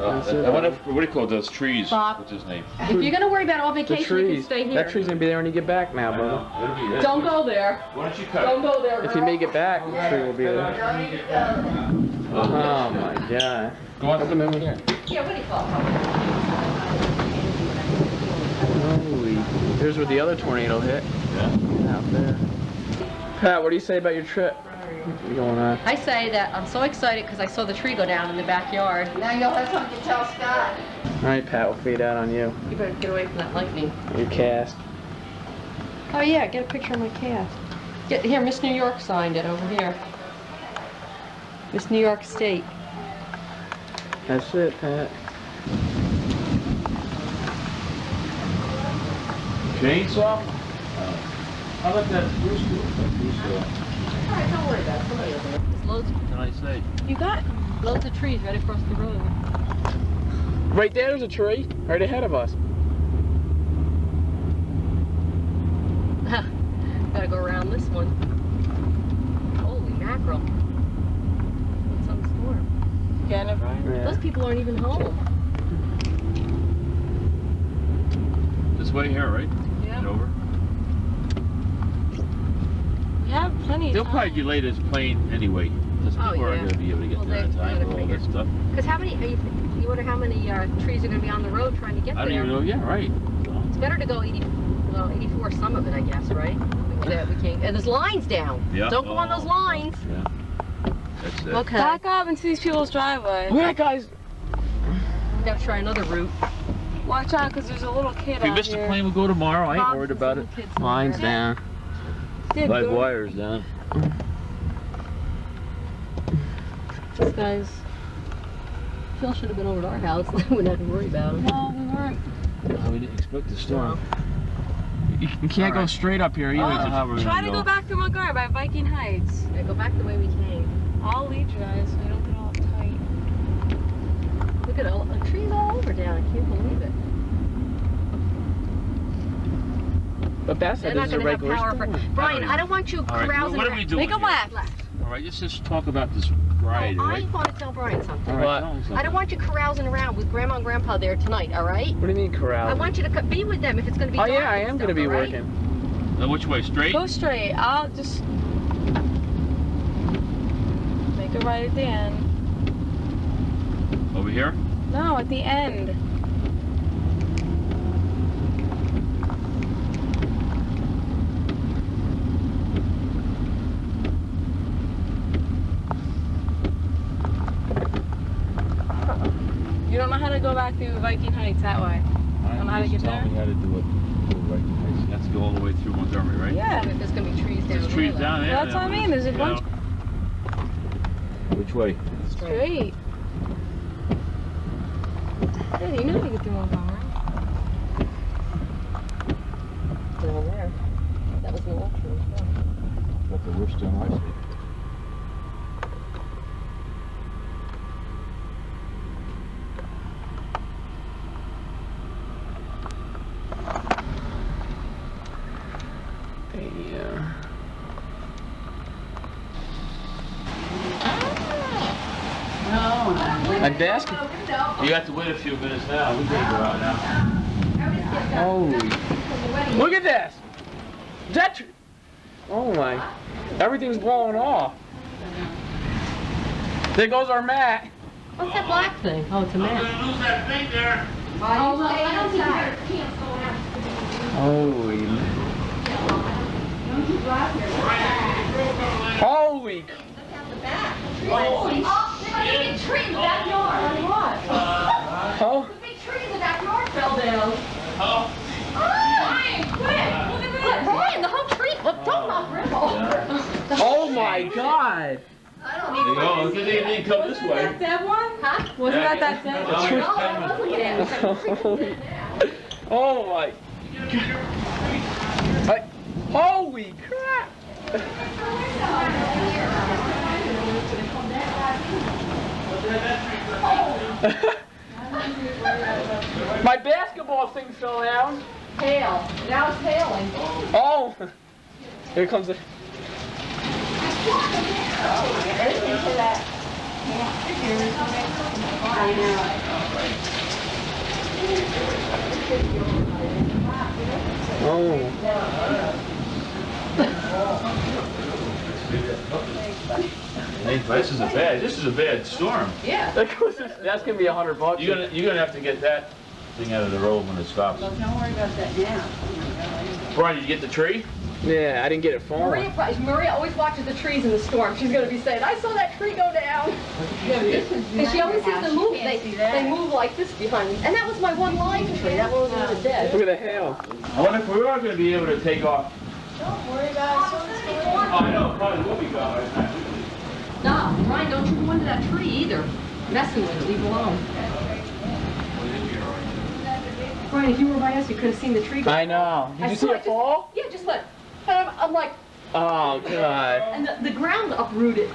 I wonder if, what do you call those trees? Bob. What's his name? If you're gonna worry about all The vacation, you can trees. stay here. That tree's gonna be there when you get back now, brother. Don't go there. Why don't you cut Don't go there, If you make it back, the tree will be there. Oh my god. Go on. Open them here. Yeah, what do you call Holy. Here's where the other tornado hit. Yeah. Out there. Pat, what do you say about your trip? What's going on? I say that I'm so excited because I saw the tree go down in the backyard. Now you'll have something to tell Scott. Alright, Pat, we'll fade out on you. You better get away from that lightning. Your cast. Oh yeah, get a picture of my cast. Get here, Miss New York signed it over here. Miss New York State. That's it, Pat. Chainsaw? How about that spruce wood? Alright, don't worry about it. Somebody will do it. There's loads, What can I say? you got loads of trees right across the road. Right there's a tree, right ahead of us. Gotta go around this one. Holy mackerel. What's on the storm? Getting it right? Yeah. Those people aren't even home. This way here, right? Yeah. Get over. We have plenty of They'll time. probably delay this plane anyway. Because Oh, people aren't yeah. going to be able to get Well, there in they time gotta with all figure. this stuff. Because how many, you wonder how many trees are going to be on the road trying to get I don't there? even know. Yeah, right. It's better to go 84 some of it, I guess, right? We can't, and there's lines down. Yeah. Don't go on those lines. Yeah. That's it. Okay. Back up into these people's driveway. Alright, guys. We gotta try another route. Watch out, because there's a little kid If we out miss the here. plane, we'll go tomorrow. I ain't Bob's worried about it. little kids in Line's there. down. Did Live good. wires down. This guy's. Phil should have been over at our house. We wouldn't have to worry about him. No, we weren't. No, we didn't expect the storm. You can't go straight up here either. How we're Try gonna to go back through Montgomery by Viking Heights. Yeah, go back the way we came. I'll lead you guys so you don't get all uptight. Look at all the trees all over down. I can't believe it. But that's They're it. not This is a gonna have regular power for. storm. Brian, I don't want you All right, carousing what are around. we doing Make a here? left. All right, let's just talk about this ride, Oh, right? I want to tell Brian something. All right, What? tell him something. I don't want you carousing around with Grandma and Grandpa there tonight, all right? What do you mean corral? I want you to be with them if it's going to be Oh dark yeah, I and am stuff, gonna be all right? working. Now, which way? Straight? Go straight. I'll just make a right at the end. Over here? No, at the end. You don't know how to go back through Viking Heights that way. Don't know how to get Tell there? me how to do it. Right. You have to go all the way through Montgomery, right? Yeah. There's going to be trees down There's there, trees though. down there. That's what I mean, there's a bunch- Which way? Straight. Yeah, you know how to get through Montgomery. Down there. That was the old tree. That's the worst storm I've seen. Yeah. My desk? You have to wait a few minutes now. We can go out now. Holy. Look at this! That oh my. Everything's blowing off. There goes our mat. What's that black thing? Oh, it's a man. Lose that thing there. Oh, well, I don't think you're Holy. Holy. Oh, there's a big tree in the backyard. What? Oh. The big tree in the backyard fell down. Oh. Brian, quick! Look at this! Brian, the whole tree. Look, don't knock Rick over. Oh my God. There you go. Look at it. It didn't come this way. That dead one? Huh? Wasn't that dead? Oh my. Holy crap. My basketball thing fell down. Hail. Now it's hailing. Oh. Here comes the. Oh. Hey, this is a bad storm. Yeah. That's gonna be $100. You're gonna have to get that thing out of the road when it stops. Well, don't worry about that now. Brian, did you get the tree? Yeah, I didn't get it falling. Maria always watches the trees in the storm. She's going to be saying, I saw that tree go down. And she always sees them move. They move like this behind me. And that was my one live tree. That one was even dead. Look at the hail. I wonder if we are gonna be able to take off. Don't worry about it. Oh, I know, probably will be gone. No, Brian, don't you go into that tree either. Messing with it, leave it alone. Brian, if you were by us, you could have seen the tree go. I know. Did you see saw it fall? Yeah, just like, and I'm like, Oh, God. and the ground uprooted.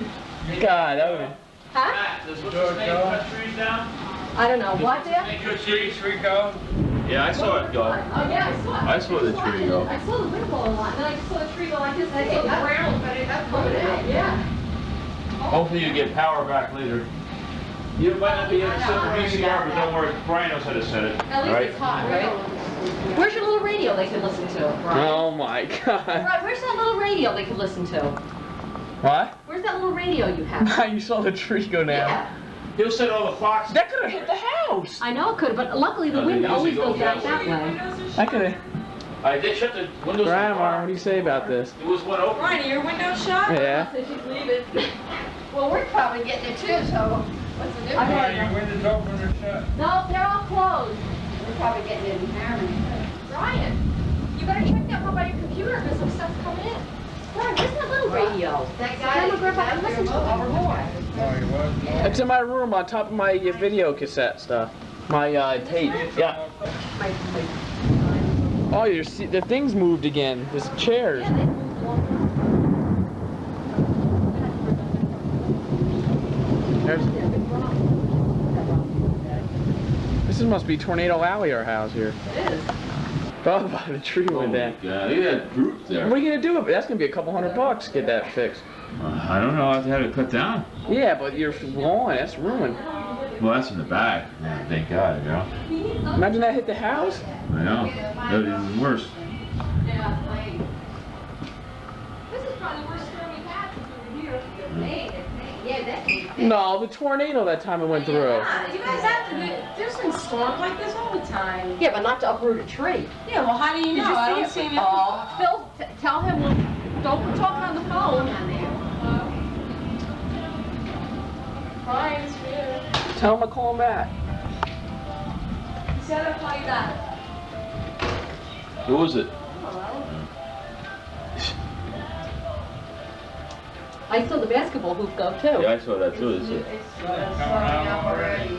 God, that would Huh? Does what's his name cut trees down? I don't know. What, there? Cut trees, tree go? Yeah, I saw it go. Oh, yeah, I saw it. I saw the tree go. I saw the wind blowing a lot, and then I saw the tree go like this, and I saw the ground coming out. Yeah. Hopefully you get power back later. You might not be able to set the VCR, but don't worry, Brian knows how to set it. At least it's hot, right? Where's your little radio they can listen to, Brian? Oh, my God. Right, where's that little radio they can listen to? What? Where's that little radio you have? You saw the tree go down. Yeah. He'll set all the clocks. That could have hit the house. I know it could, but luckily the No, they wind usually always go goes back that that way. That could have. I did shut the windows. Grandma, what do you say about this? It was one open. Brian, are your windows shut? Yeah. So she's leaving. Well, we're probably getting it too, so what's the difference? Your windows open or shut? No, they're all closed. We're probably getting it in Harmony. Brian, you better check that one by your computer because some stuff's coming in. Brian, where's that little radio? That Grandma, Grandpa, can listen to it over more. It's in my room on top of my video cassette stuff. My tape. Yeah. Oh, the things moved again. This chairs. Yeah, they moved This must be Tornado Alley, our house here. It is. Oh, the tree Oh went my down. God, look at that group there. What are you gonna do? That's gonna be a couple $100 to get that fixed. I don't know, I have to have it cut down. Yeah, but your lawn, that's ruined. Well, that's in the back. Yeah, thank God, you know. Imagine that hit the house. I know. That would be even worse. This is probably the worst storm we've had since we were here. No, the tornado that time it went through. You guys have to do, there's been storms like this all the time. Yeah, but not to uproot a tree. Yeah, well, how do you know? I don't see any. Oh, Phil, tell him, don't be talking on the phone. Brian's here. Tell him to call him back. He said I'll call you back. Who was it? I saw the basketball hoop go too. Yeah, I saw that too. It's slowing up already.